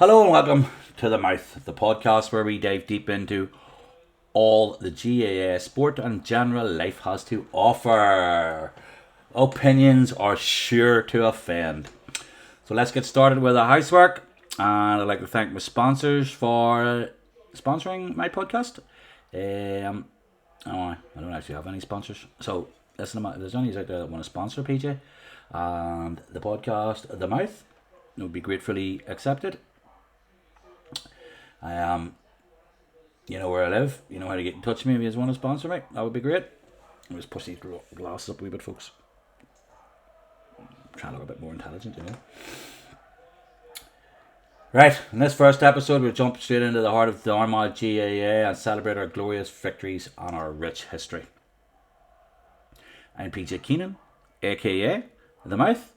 Hello and welcome to The Mouth, the podcast where we dive deep into all the GAA sport and general life has to offer. Opinions are sure to offend. So let's get started with the housework. And I'd like to thank my sponsors for sponsoring my podcast. I don't actually have any sponsors. So listen, there's only out there that want to sponsor PJ and the podcast, The Mouth. It would be gratefully accepted. You know where I live. You know how to get in touch with me if you just want to sponsor me. That would be great. I'll just push these glasses up a wee bit, folks. Trying to look a bit more intelligent, you know. Right, in this first episode, we'll jump straight into the heart of the Armagh GAA and celebrate our glorious victories and our rich history. I'm PJ Keenan, aka The Mouth,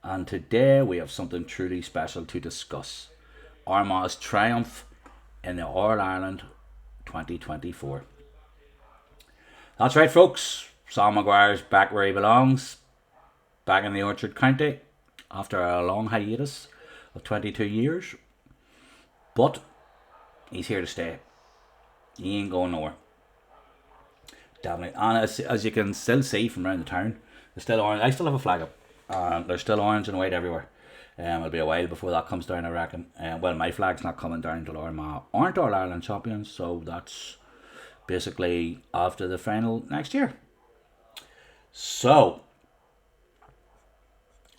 and today we have something truly special to discuss. Armagh's triumph in the All-Ireland 2024. That's right, folks. Sam Maguire's back where he belongs, back in the Orchard County after a long hiatus of 22 years. But he's here to stay. He ain't going nowhere. Definitely. And as you can still see from around the town, there's still orange. I still have a flag up. There's still orange and white everywhere. It'll be a while before that comes down, I reckon. Well, my flag's not coming down till Armagh aren't All Ireland champions, so that's basically after the final next year. So,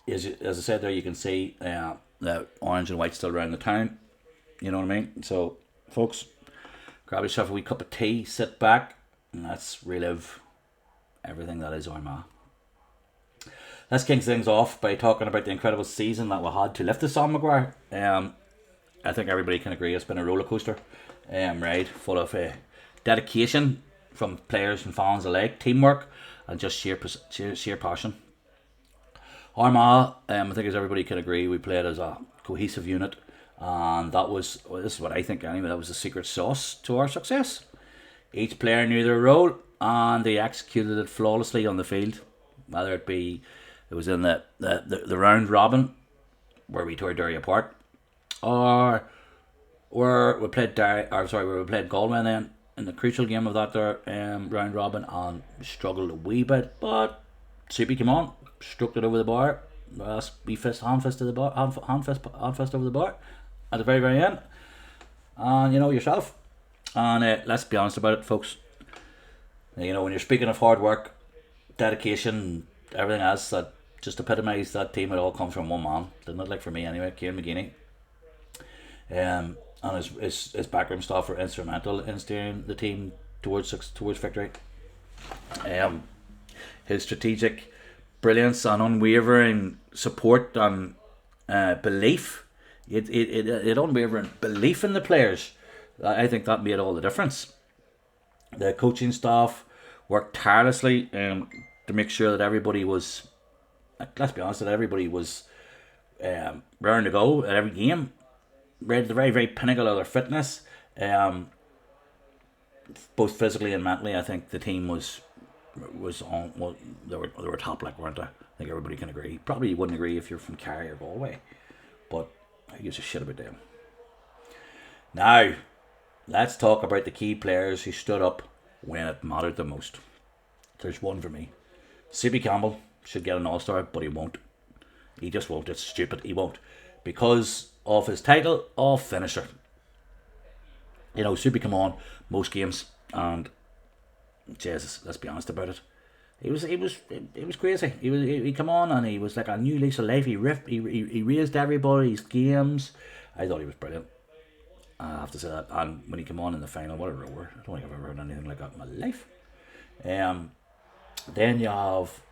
as I said there, you can see the orange and white still around the town. You know what I mean? So, folks, grab yourself a wee cup of tea, sit back, and let's relive everything that is Armagh. Let's kick things off by talking about the incredible season that we had to lift the Sam Maguire. I think everybody can agree it's been a roller coaster ride full of dedication from players and fans alike, teamwork, and just sheer passion. Armagh, I think as everybody can agree, we played as a cohesive unit, and this is what I think anyway, that was the secret sauce to our success. Each player knew their role, and they executed it flawlessly on the field, whether it was in the round robin where we tore Derry apart, or where we played Galway then in the crucial game of that round robin and struggled a wee bit, but Soupy came on, struck it over the bar, hand fist over the bar at the very, very end, and you know yourself. And let's be honest about it, folks. You know, when you're speaking of hard work, dedication, everything else that just epitomise that team, it all comes from one man, didn't it? Like for me anyway, Ciaran McGeeney. And his backroom staff were instrumental in steering the team towards victory. His strategic brilliance and unwavering support and belief, it unwavering belief in the players, I think that made all the difference. The coaching staff worked tirelessly to make sure that everybody was, let's be honest, raring to go at every game, right at the very, very pinnacle of their fitness, both physically and mentally. I think the team was on. Well, they were top, like, weren't they? I think everybody can agree. Probably you wouldn't agree if you're from Kerry or Galway, but who gives a shit about them? Now, let's talk about the key players who stood up when it mattered the most. There's one for me. Soupy Campbell should get an All-Star, but he won't. He just won't. It's stupid. He won't. Because of his title of finisher. You know, Soupy come on most games, and Jesus, let's be honest about it. It was crazy. He come on and he was like a new lease of life. He raised everybody's games. I thought he was brilliant. I have to say that. And when he came on in the final, what a rower. I don't think I've ever heard anything like that in my life. Then you have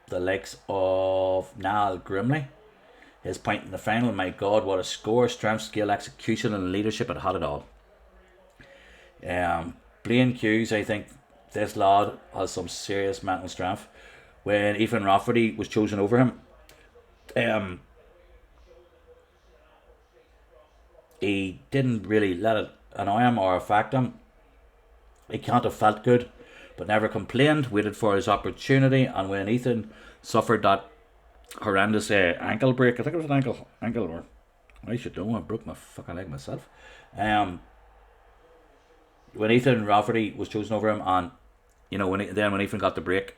the likes of Niall Grimley. His point in the final, my God, what a score, strength, skill, execution and leadership, it had it all. Blaine Hughes, I think this lad has some serious mental strength. When Ethan Rafferty was chosen over him, he didn't really let it annoy him or affect him. He can't have felt good, but never complained, waited for his opportunity, and when Ethan suffered that horrendous ankle break, I think it was an ankle or I should know. I broke my fucking leg myself. Um, when Ethan Rafferty was chosen over him, and when Ethan got the break,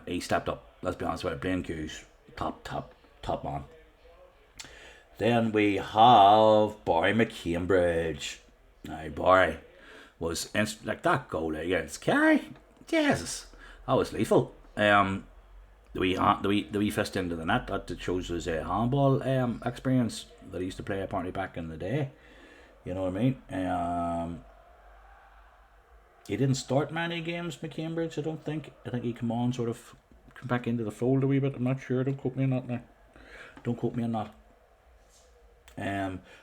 he stepped up. Let's be honest with it. Blaine Hughes, top man. Then we have Barry McCambridge. Now Barry was like that goal against Kerry. Jesus, that was lethal. The wee fist into the net, that shows his handball experience that he used to play apparently back in the day. You know what I mean? He didn't start many games, McCambridge, I don't think. I think he come back into the fold a wee bit. I'm not sure. Don't quote me on that now. Don't quote me on that.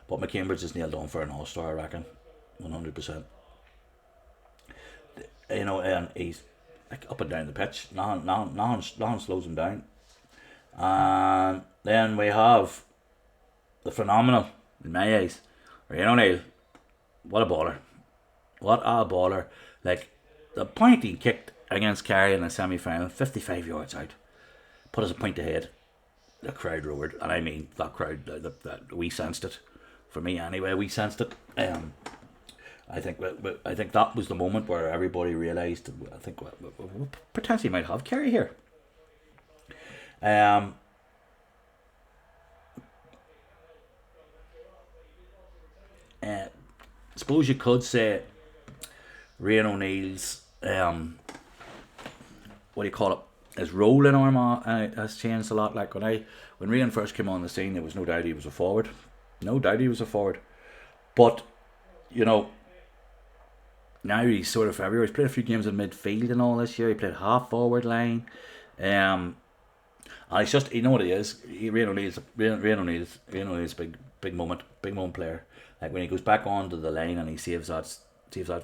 But McCambridge is nailed on for an all-star, I reckon. 100%. And he's like up and down the pitch. Nothing slows him down. And then we have the phenomenal, in my eyes, Ryan O'Neill. What a baller. What a baller. Like, the point he kicked against Kerry in the semi-final, 55 yards out, put us a point ahead. The crowd roared, and I mean that crowd. That we sensed it. For me, anyway, we sensed it. I think that was the moment where everybody realised. I think we potentially might have Kerry here. Suppose you could say Ryan O'Neill's what do you call it? His role in Armagh has changed a lot. Like when Ryan first came on the scene, there was no doubt he was a forward. No doubt he was a forward. But now he's sort of everywhere. He's played a few games in midfield and all this year. He played half forward line. And it's just, you know what he is. Ryan O'Neill's big moment player. Like when he goes back onto the line and he saves that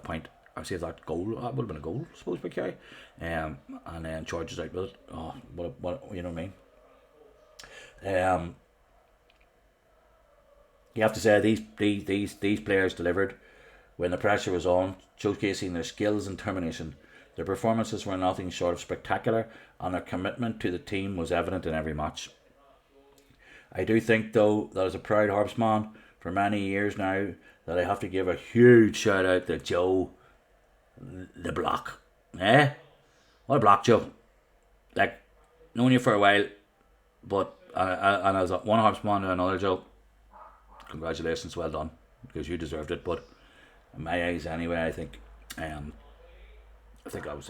point, or saves that goal. That would have been a goal, I suppose, by Kerry. And then charges out with it. Oh, what you know what I mean? You have to say these players delivered when the pressure was on, showcasing their skills and determination. Their performances were nothing short of spectacular, and their commitment to the team was evident in every match. I do think, though, that as a proud Harpsman for many years now, that I have to give a huge shout out to Joe, the block. What a block, Joe. Like, known you for a while, but and as one Harpsman to another, Joe, congratulations, well done, because you deserved it. But in my eyes, anyway, I think I was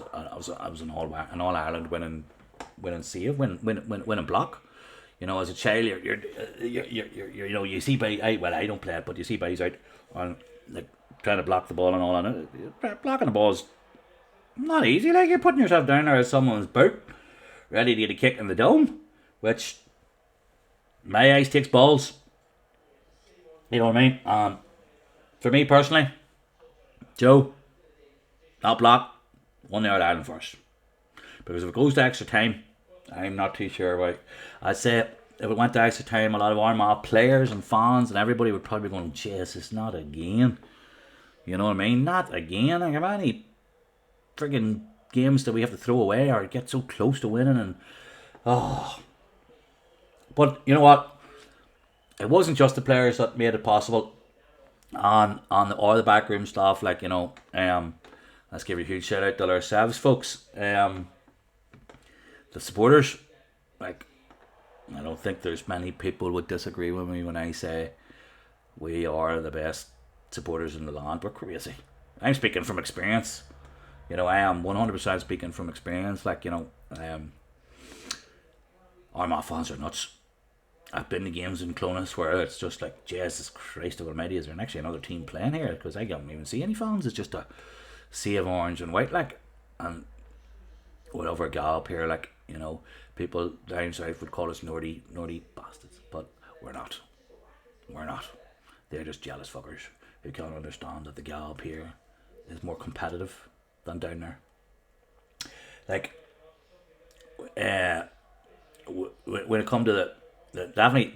an all Ireland winning save, winning block. As a child, you're you see I don't play it, but you see boys out on like trying to block the ball and all, and blocking the ball is not easy. Like, you're putting yourself down there as someone's boot, ready to get a kick in the dome, which my eyes takes balls. You know what I mean? For me personally, Joe, that block, 1-0 Ireland first. Because if it goes to extra time, I'm not too sure about. I'd say if it went to extra time, a lot of Armagh players and fans and everybody would probably be going, Jesus, not again. You know what I mean? Not again. Like, how many friggin' games that we have to throw away or get so close to winning and But you know what? It wasn't just the players that made it possible. On the backroom staff, like, let's give a huge shout out to ourselves, folks. The supporters, like, I don't think there's many people would disagree with me when I say we are the best supporters in the land. We're crazy. I'm speaking from experience. I am 100% speaking from experience. Like, Armagh fans are nuts. I've been to games in Clonus where it's just like, Jesus Christ almighty, is there actually another team playing here? Because I don't even see any fans. It's just a sea of orange and white, like. And whatever GAA up here, like, people down south would call us naughty bastards, but we're not. We're not. They're just jealous fuckers who can't understand that the GAA up here is more competitive than down there. Like, when it come to the definitely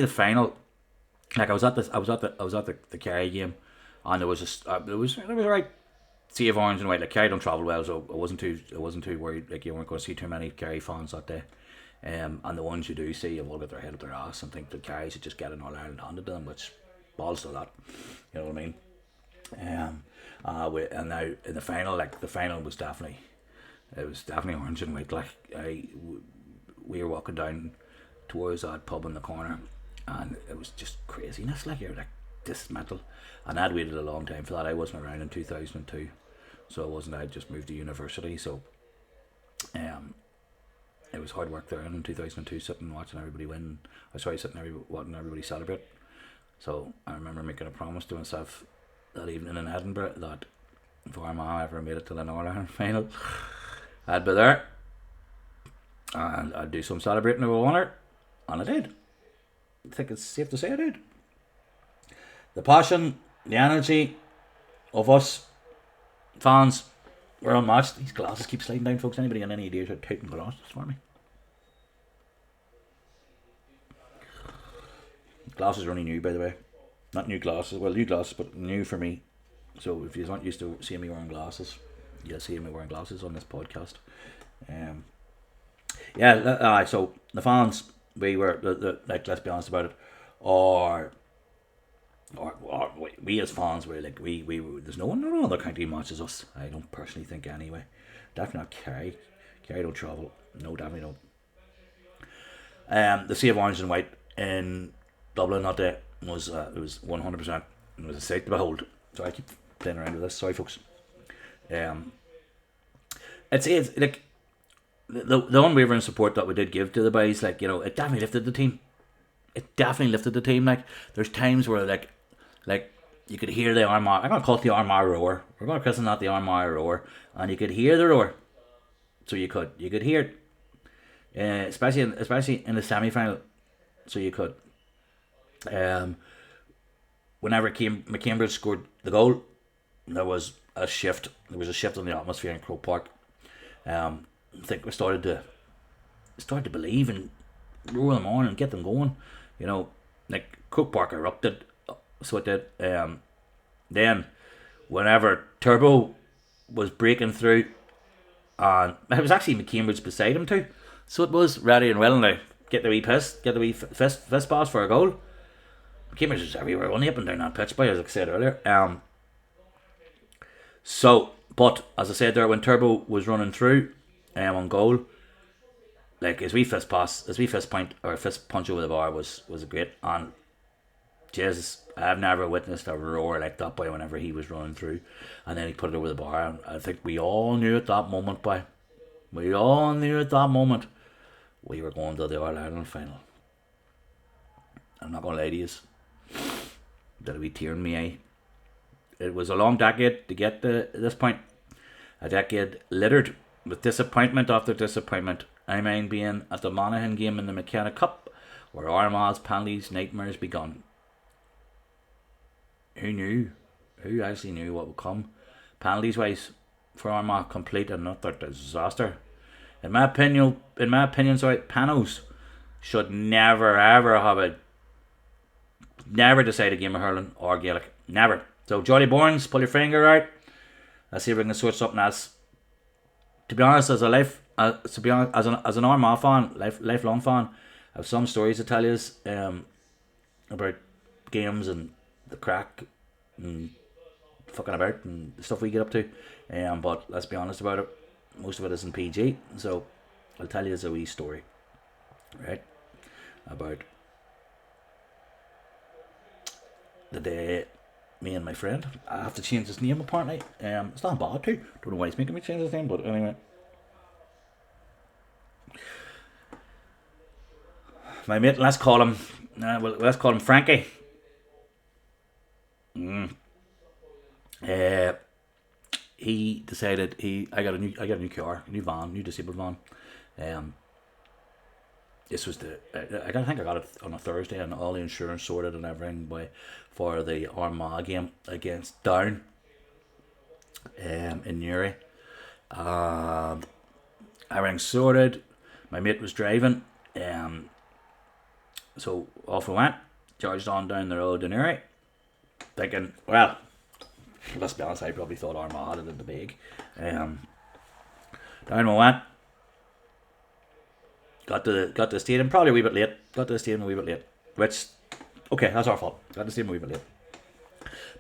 the final. Like, I was at the Kerry game, and there was a right sea of orange and white. Like, Kerry don't travel well, so I wasn't too worried. Like, you weren't going to see too many Kerry fans that day. And the ones you do see have all got their head up their ass and think the Kerry should just get an All Ireland handed to them, which balls to that. You know what I mean? And now in the final, like the final was definitely, it was definitely orange and white. Like we were walking down towards that pub in the corner, and it was just craziness. Like you're like, this is mental. And I'd waited a long time for that. I wasn't around in 2002, so it wasn't. I'd just moved to university, so it was hard work there in 2002, sitting watching everybody win. Watching everybody celebrate. So I remember making a promise to myself that evening in Edinburgh that if Armagh ever made it to the All-Ireland final, I'd be there and I'd do some celebrating of a winner, and I did. I think it's safe to say I did. The passion, the energy of us fans were unmatched. These glasses keep sliding down, folks. Anybody got any idea to tighten glasses for me? Glasses are only new, by the way. Not new glasses. Well, new glasses, but new for me. So if you're not used to seeing me wearing glasses, you'll see me wearing glasses on this podcast. So the fans, we were like, let's be honest about it, or we as fans were like, we there's no other county matches us. I don't personally think anyway. Definitely not Kerry. Kerry don't travel. No, definitely don't. The Sea of Orange and White in Dublin that day was it was 100%. It was a sight to behold. So I keep playing around with this. Sorry, folks. It's like the unwavering support that we did give to the boys. Like, you know, it definitely lifted the team. Like, there's times where like you could hear the Armagh. I'm gonna call it the Armagh roar. We're gonna christen that the Armagh roar, and you could hear the roar. So you could hear it, especially in the semi-final. So you could. Whenever McCambridge scored the goal, there was a shift. There was a shift in the atmosphere in Croke Park. I think we started to believe and roll them on and get them going. You know, like Croke Park erupted, so it did. Then, whenever Turbo was breaking through, and it was actually McCambridge beside him too, so it was ready and willing to get the wee fist pass for a goal. McCambridge was everywhere, only up and down that pitch, by as I said earlier. But as I said there, when Turbo was running through, on goal, like his wee fist point or fist punch over the bar was great. And Jesus, I've never witnessed a roar like that boy whenever he was running through, and then he put it over the bar. And I think we all knew at that moment, we were going to the All Ireland final. I'm not gonna lie to you, that'll be tear in my eye. It was a long decade to get to this point. A decade littered with disappointment after disappointment. I mind being at the Monaghan game in the McKenna Cup, where Armagh's penalties nightmares begun. Who knew? Who actually knew what would come? Penalties wise, for Armagh, complete and utter disaster. In my opinion, panos should never decide a game of hurling or Gaelic. Never. So Jolly Bournes, pull your finger out. Let's see if we can sort something else. To be honest, as an Armagh fan, lifelong fan, I have some stories to tell you about games and the crack and fucking about and the stuff we get up to. But let's be honest about it, most of it isn't PG. So I'll tell you a wee story, right, about the day me and my friend, I have to change his name apparently. It's not bad too. Don't know why he's making me change his name, but anyway. My mate, let's call him Frankie. He decided I got a new car, a new van, new disabled van. This was I think I got it on a Thursday, and all the insurance sorted and everything for the Armagh game against Down in Newry. Everything sorted. My mate was driving, so off we went, charged on down the road to Newry, thinking, well, let's be honest, I probably thought Armagh had it in the bag. Down we went. got to the stadium probably a wee bit late. Got to the stadium a wee bit late. Which, okay, that's our fault. Got to the stadium a wee bit late.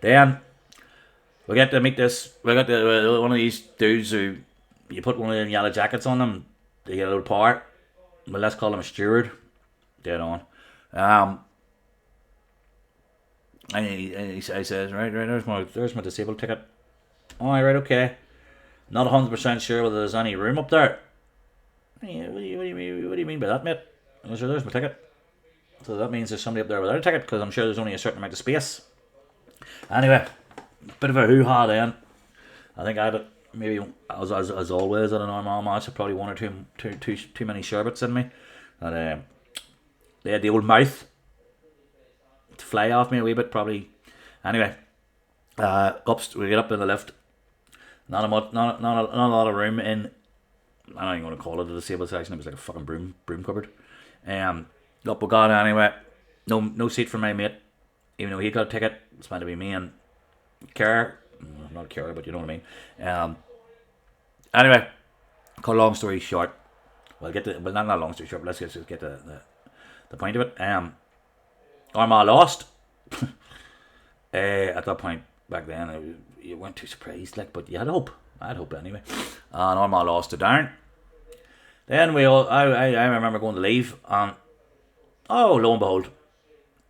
Then we get to meet this. We got one of these dudes who you put one of them yellow jackets on them. They get a little power. Well, let's call him a steward. Dead on. And he says, right, there's my disabled ticket. Oh, right, okay. Not 100% sure whether there's any room up there. What do you mean by that, mate? I said, there's my ticket. So that means there's somebody up there without a ticket, because I'm sure there's only a certain amount of space. Anyway, bit of a hoo-ha then. I think I had maybe, as always at an Armagh match, I probably one or too many sherbets in me. And they had the old mouth to fly off me a wee bit, probably. Anyway, we get up in the lift. Not a lot of room in. I'm not even going to call it a disabled section. It was like a fucking broom cupboard. Up we got anyway. No seat for my mate, even though he got a ticket. It's meant to be me and Kerr. Not Kerr, but you know what I mean. Anyway, cut a long story short. Not a long story short. But let's just get the point of it. Armagh lost. At that point back then, you weren't too surprised, like, but you had hope. I had hope anyway. And Armagh lost to Down. Then I remember going to leave, and oh, lo and behold,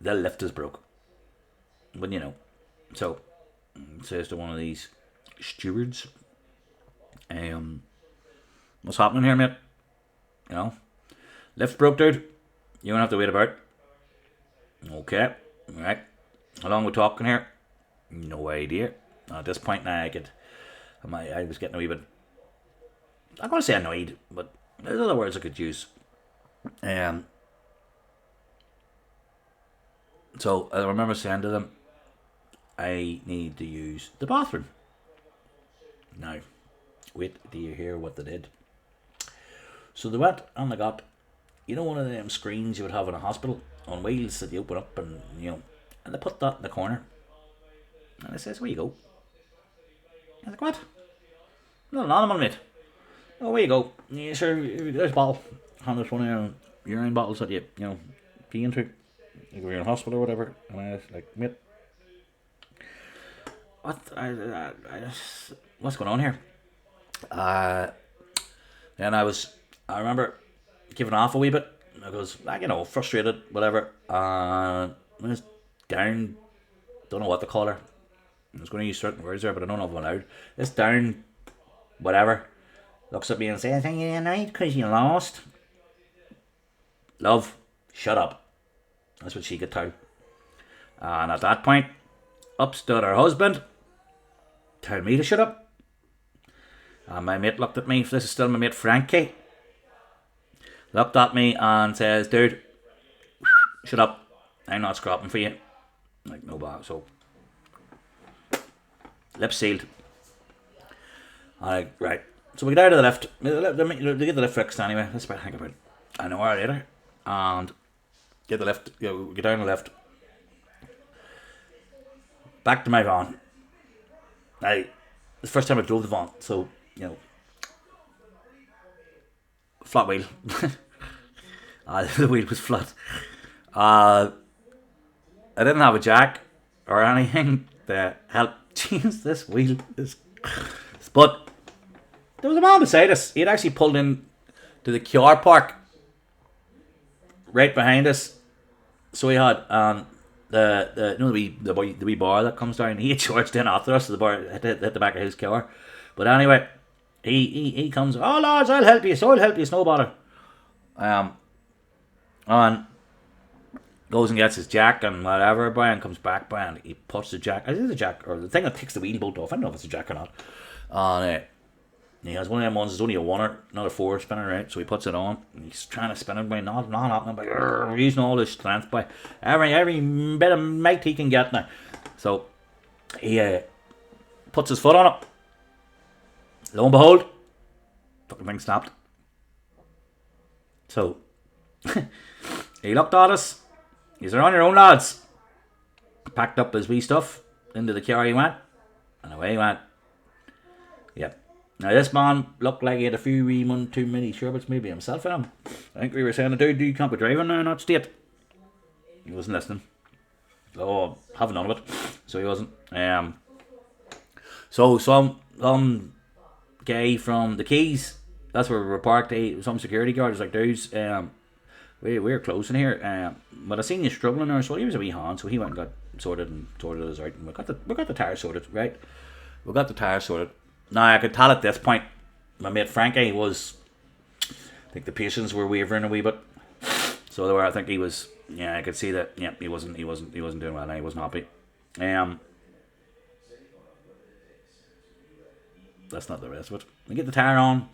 the lift is broke. But you know, so it says to one of these stewards, what's happening here, mate? You know, lift broke, dude. You don't have to wait about it. Okay, right. How long we talking here? No idea. At this point now, I was getting a wee bit, I'm going to say annoyed, but there's other words I could use. So I remember saying to them, I need to use the bathroom. Now, wait till you hear what they did. So they went and they got, you know, one of them screens you would have in a hospital on wheels that you open up, and you know, and they put that in the corner. And it says, where you go? I was like, what? Not an animal, mate. Oh, where you go? Yeah, sure, there's a bottle. And there's one of your urine bottles that you know, pee into. Like you're in hospital or whatever. And I was like, mate, what? What's going on here? Then I remember giving off a wee bit. I was like, you know, frustrated, whatever. I was down, don't know what to call her. I was going to use certain words there, but I don't know if I'm allowed. This Down, whatever, looks at me and says, "Are you annoyed because you lost?" Love, shut up. That's what she could tell. And at that point, up stood her husband, told me to shut up. And my mate looked at me. This is still my mate Frankie. Looked at me and says, "Dude, shut up. I'm not scrapping for you." Like, no bad. So, lips sealed. Right. So we get out of the lift. They get the lift fixed anyway. That's about, I think, about an hour later. And get the lift. You know, get down the lift. Back to my van. It's the first time I drove the van. So, you know, flat wheel. The wheel was flat. I didn't have a jack or anything to help change this wheel. But there was a man beside us. He had actually pulled in to the car park right behind us. So he had the wee bar that comes down. He had charged in after us. So the bar hit the back of his car. But anyway, he comes. "Oh lads, I'll help you. So I'll help you. It's no bother." And goes and gets his jack and whatever, and comes back, and he puts the jack. Is it a jack or the thing that takes the wheel bolt off? I don't know if it's a jack or not. And he has one of them ones. It's only a 1 not a 4 spinner, right? So he puts it on. And he's trying to spin it by not happening. By using all his strength, by every bit of might he can get now. So he puts his foot on it. Lo and behold, fucking thing snapped. So he looked at us. He's on your own, lads. Packed up his wee stuff into the car. He went, and away he went. Yep. Now this man looked like he had a few wee one too many sherbets, maybe himself in him. I think we were saying, dude, you can't be driving now in that state. He wasn't listening. Oh, having none of it. So he wasn't. So some guy from the Keys, that's where we were parked, some security guard was like, dudes, we're closing here. But I seen you struggling there, so he was a wee hand, so he went and got sorted us out, and we got the tire sorted, right? We got the tire sorted. Now I could tell at this point, my mate Frankie was, I think the patients were wavering a wee bit. So they were, I think he was, yeah, I could see that, yeah, he wasn't doing well, and he wasn't happy. That's not the rest of it. We get the tire on.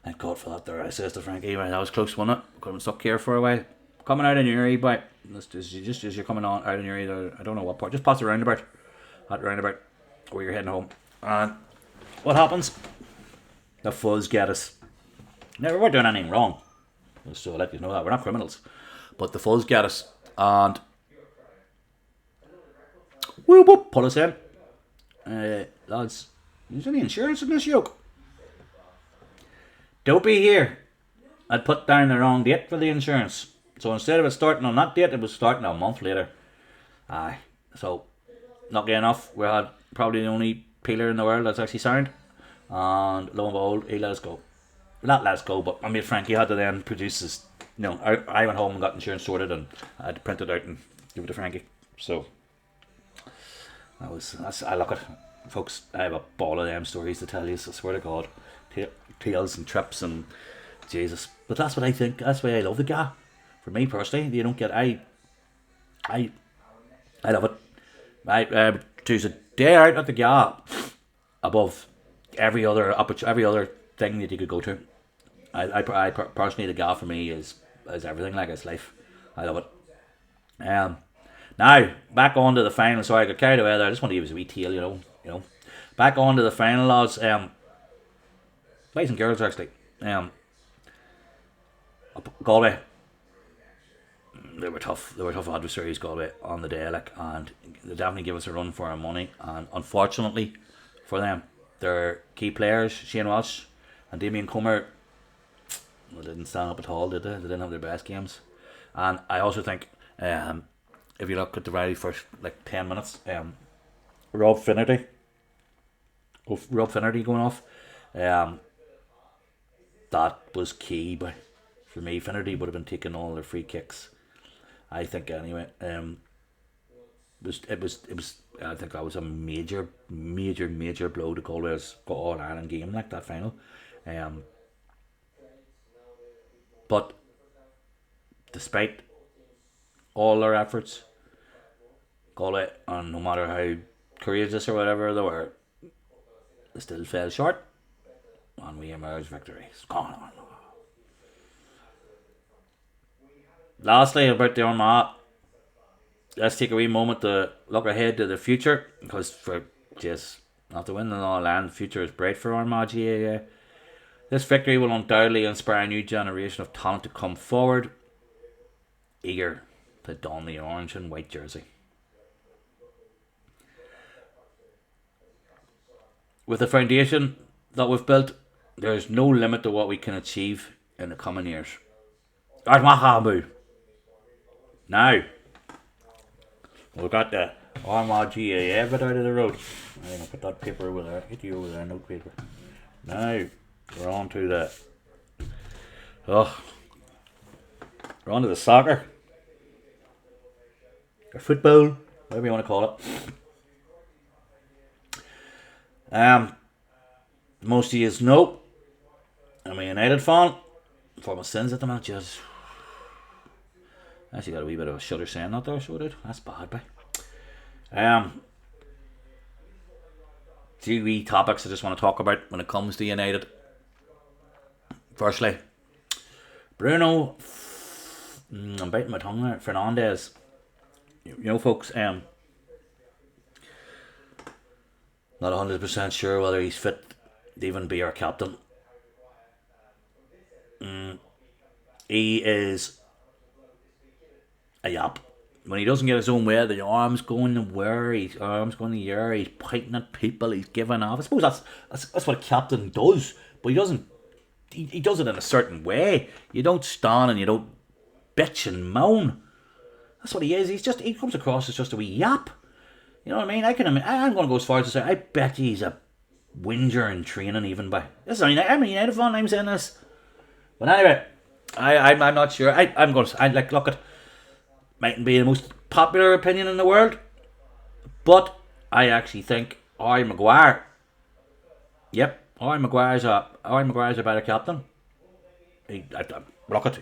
Thank God for that there. I says to Frankie, right, that was close, wasn't it? Could have been stuck here for a while. Coming out in Newry, but just as you're coming on out in Newry, I don't know what part. Just past the roundabout. That roundabout where you're heading home. And what happens? The fuzz get us. Now, we weren't doing anything wrong. So I'll let you know that. We're not criminals. But the fuzz get us. And whoop whoop, pull us in. Lads, is there any insurance in this yoke? Don't be here. I'd put down the wrong date for the insurance. So instead of it starting on that date, it was starting a month later. Aye. So, not getting off. We had probably the only peeler in the world that's actually signed. And lo and behold, he let us go. Not let us go, but I mean, Frankie had to then produce his. I went home and got insurance sorted, and I had to print it out and give it to Frankie. So, I look at, folks, I have a ball of them stories to tell you, so I swear to God. Tales and trips and Jesus. But that's what I think. That's why I love the GAA. For me personally, you don't get. I love it. I choose a day out at the GAA above every other thing that you could go to. I personally, the GAA for me is everything. Like, it's life. I love it. Now back on to the final. Sorry, I got carried away there. I just want to give us a wee tale, you know. Back on to the final, lads. Boys and girls, actually. Galway. They were tough. They were tough adversaries, Galway, on the day, like, and they definitely give us a run for our money. And unfortunately for them, their key players, Shane Walsh and Damien Comer, didn't stand up at all, did they? They didn't have their best games. And I also think, if you look at the very first 10 minutes, Rob Finnerty going off, that was key. But for me, Finnerty would have been taking all their free kicks, I think, anyway. It was. I think that was a major blow to Galway's All Ireland game, like that final. But despite all their efforts, Galway, and no matter how courageous or whatever they were, they still fell short, and we emerged victorious. Come on. Lastly, about the Armagh, let's take a wee moment to look ahead to the future, because for just after winning All Ireland, the future is bright for Armagh GAA. This victory will undoubtedly inspire a new generation of talent to come forward, eager to don the orange and white jersey. With the foundation that we've built, there is no limit to what we can achieve in the coming years. Armagh. Now, we've got the Armagh GAA bit out of the road. I'm going to put that paper over there. Get you over there, note paper. Now, we're on to we're on to the soccer. Or football, whatever you want to call it. Most of you know I'm a United fan. For my sins at the minute, just actually got a wee bit of a shudder saying that there, so did. That's bad, boy. Two wee topics I just want to talk about when it comes to United. Firstly, Bruno, I'm biting my tongue there, Fernandes. You know, folks, not 100% sure whether he's fit to even be our captain. He is a yap. when he doesn't get his own way, the arms going nowhere, his arms going in the air, he's pointing at people, he's giving off. I suppose that's what a captain does, but he doesn't. He does it in a certain way. You don't stand and you don't bitch and moan. That's what he is. He comes across as just a wee yap. You know what I mean? I'm going to go as far as to say I bet he's a whinger in training even by. This is I'm a United fan. I'm saying this, but anyway, I'm not sure. I'm going to look at. Mightn't be the most popular opinion in the world, but I actually think Harry Maguire. Yep, Harry Maguire's a better captain. He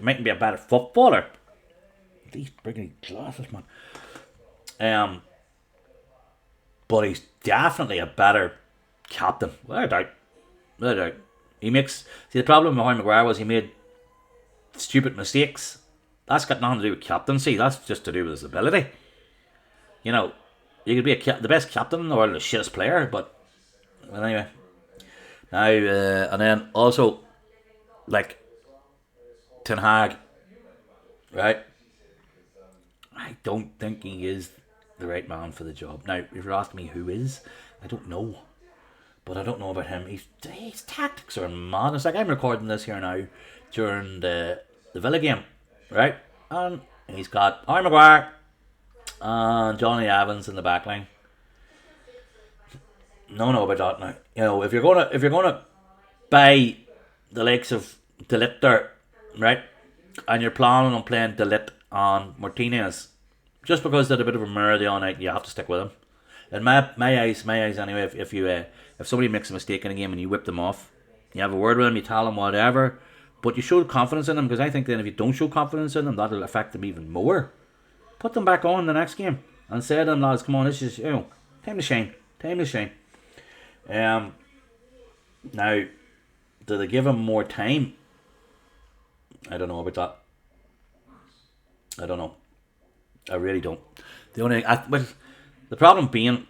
mightn't be a better footballer. These bringing glasses, man. But he's definitely a better captain. Without doubt. He makes. See, the problem with Harry Maguire was he made stupid mistakes. That's got nothing to do with captaincy. That's just to do with his ability. You know, you could be the best captain in the world, the shittest player, but anyway. Now, and then also, like, Ten Hag, right? I don't think he is the right man for the job. Now, if you're asking me who is, I don't know. But I don't know about him. His tactics are mad. It's like I'm recording this here now during the Villa game. Right? And he's got Harry Maguire and Johnny Evans in the back line. No about that now. You know, if you're gonna buy the likes of De Ligt there, right? And you're planning on playing De Ligt and Martinez, just because they're a bit of a mirror the all night, you have to stick with them. In my eyes anyway, if somebody makes a mistake in a game and you whip them off, you have a word with them, you tell them whatever. But you show confidence in them, because I think then if you don't show confidence in them, that'll affect them even more. Put them back on the next game and say to them, lads, come on, this is time to shine. Now, do they give him more time? I don't know about that. I don't know. I really don't. The problem being,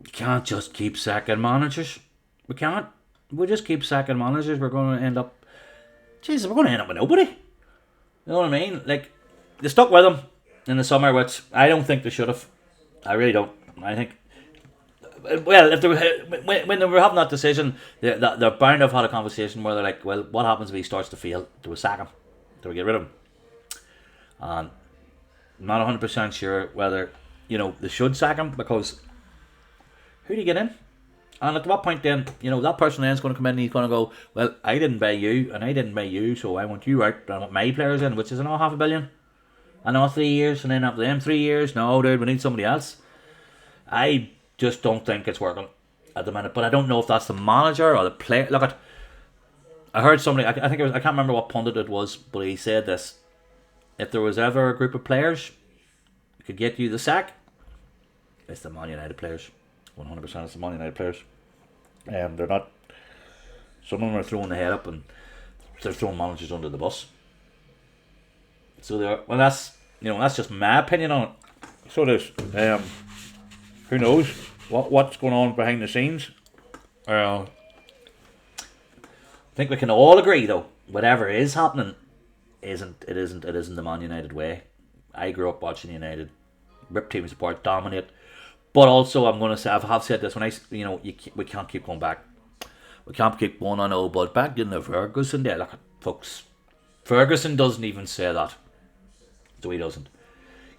you can't just keep sacking managers. We can't. We just keep sacking managers. We're going to end up. Jesus, we're going to end up with nobody. You know what I mean? Like, they stuck with him in the summer, which I don't think they should have. I really don't. I think, well, if they were, when they were having that decision, they're bound to have had a conversation where they're like, well, what happens if he starts to fail? Do we sack him? Do we get rid of him? And I'm not 100% sure whether, they should sack him, because who do you get in? And at what point then, that person then is going to come in and he's going to go, well, I didn't buy you and I didn't buy you, so I want you out and I want my players in, which is another $500 million. Another 3 years, and then after them 3 years, no, dude, we need somebody else. I just don't think it's working at the minute. But I don't know if that's the manager or the player. Look, I heard somebody, I think it was, I can't remember what pundit it was, but he said this: if there was ever a group of players who could get you the sack, it's the Man United players. 100% it's the Man United players. They're not. Some of them are throwing the head up and they're throwing managers under the bus. So they are. Well, that's just my opinion on it. So it is. Who knows what's going on behind the scenes? I think we can all agree, though, whatever is happening isn't the Man United way. I grew up watching United rip teams apart, dominate. But also, I'm going to say, I have said this, we can't keep going back. We can't keep going on, but back in the Ferguson day, look, folks, Ferguson doesn't even say that. So he doesn't.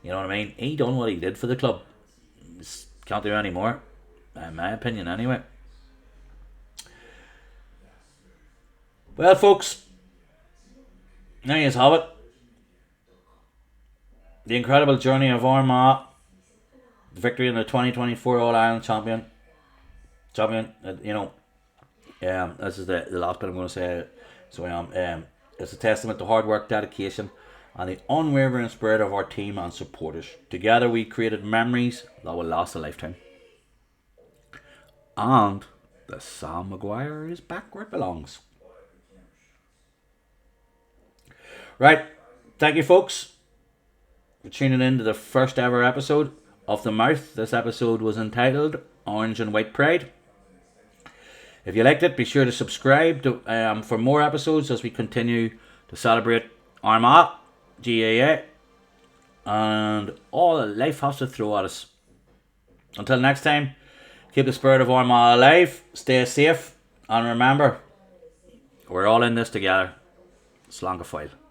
You know what I mean? He done what he did for the club. Can't do any more, in my opinion, anyway. Well, folks, there you have it. The incredible journey of Armagh. Victory in the 2024 All-Ireland champion. This is the last bit I'm going to say. So it's a testament to hard work, dedication, and the unwavering spirit of our team and supporters. Together we created memories that will last a lifetime. And the Sam Maguire is back where it belongs. Right, thank you folks for tuning in to the first ever episode of The Mouth. This episode was entitled Orange and White Pride. If you liked it, be sure to subscribe for more episodes as we continue to celebrate Armagh GAA and all that life has to throw at us. Until next time, keep the spirit of Armagh alive, stay safe, and remember, we're all in this together. Slán go fóill.